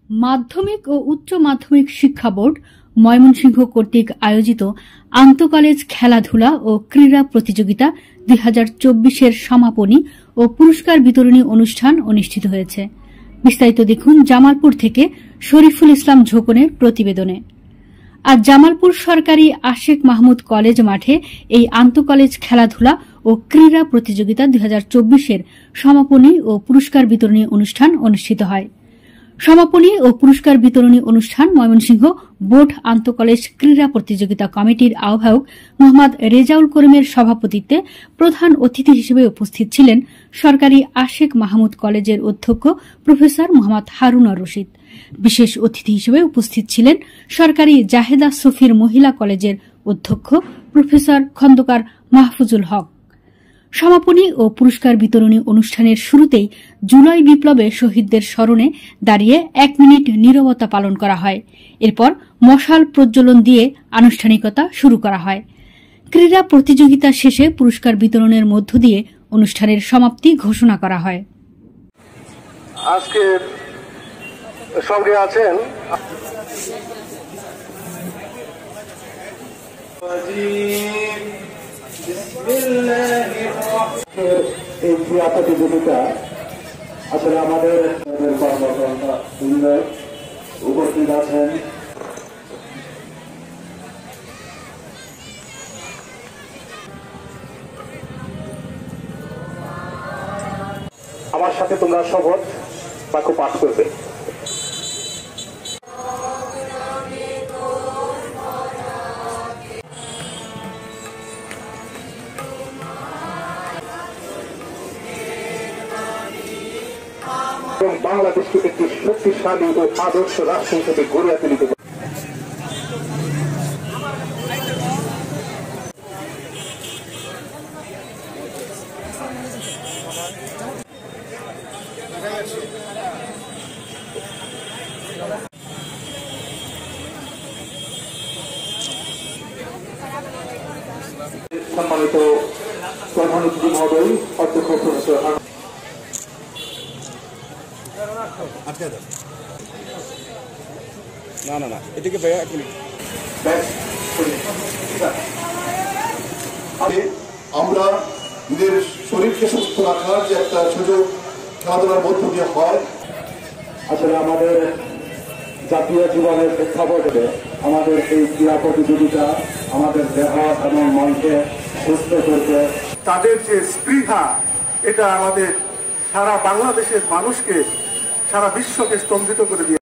মাধ্যমিক ও উচ্চ মাধ্যমিক শিক্ষা বোর্ড ময়মনসিংহ কর্তৃক আয়োজিত আন্তঃকলেজ খেলাধুলা ও ক্রীড়া প্রতিযোগিতা 2024-এর সমাপনী ও পুরস্কার বিতরণী অনুষ্ঠান অনুষ্ঠিত হয়েছে। বিস্তারিত দেখুন জামালপুর থেকে শরীফুল ইসলাম ঝোকনের প্রতিবেদনে। আজ জামালপুর সরকারি আশেক মাহমুদ কলেজ মাঠে এই আন্তঃকলেজ খেলাধুলা ও ক্রীড়া প্রতিযোগিতা 2024-এর সমাপনী ও পুরস্কার বিতরণী অনুষ্ঠান অনুষ্ঠিত হয়। সমাপনী ও পুরস্কার বিতরণী অনুষ্ঠান ময়মনসিংহ বোর্ড আন্তঃকলেজ ক্রীড়া প্রতিযোগিতা কমিটির আহ্বায়ক মোহাম্মদ রেজাউল করিমের সভাপতিত্বে প্রধান অতিথি হিসেবে উপস্থিত ছিলেন সরকারি আশেক মাহমুদ কলেজের অধ্যক্ষ প্রফেসর মোহাম্মদ হারুন-আর রশিদ। বিশেষ অতিথি হিসেবে উপস্থিত ছিলেন সরকারি জাহেদা সফির মহিলা কলেজের অধ্যক্ষ প্রফেসর খন্দকার মাহফুজুল হক। সমাপনী ও পুরস্কার বিতরণী অনুষ্ঠানের শুরুতেই জুলাই বিপ্লবে শহীদদের স্মরণে দাঁড়িয়ে 1 মিনিট নীরবতা পালন করা হয়। এরপর মশাল প্রজ্বলন দিয়ে আনুষ্ঠানিকতা শুরু করা হয়। ক্রীড়া প্রতিযোগিতা শেষে পুরস্কার বিতরণের মধ্য দিয়ে অনুষ্ঠানের সমাপ্তি ঘোষণা করা হয়। আজকে সঙ্গে আছেন এই ক্রীড়া প্রতিযোগিতা আসলে আমাদের কর্মকর্তা উপস্থিত আছেন। আমার সাথে তোমরা শপথ বাক্য পাঠ করবে। এবং বাংলাদেশকে একটি শক্তিশালী ও আদর্শ রাষ্ট্র হিসেবে গড়ে তুলিতে সম্মানিত প্রধান অতিথি মহোদয় অধ্যক্ষ প্রফেসর না এদিকে আমরা নিজের শরীরকে সুস্থ রাখার যে একটা সুযোগ খেলাধুলার মধ্য দিয়ে হয়। আসলে আমাদের জাতীয় জীবনের প্রেক্ষাপটে আমাদের এই ক্রীড়া প্রতিযোগিতা আমাদের দেহ এবং মনকে সুস্থ করতে, তাদের যে স্পৃহা, এটা আমাদের সারা বাংলাদেশের মানুষকে, সারা বিশ্বকে স্তম্ভিত করে দিয়ে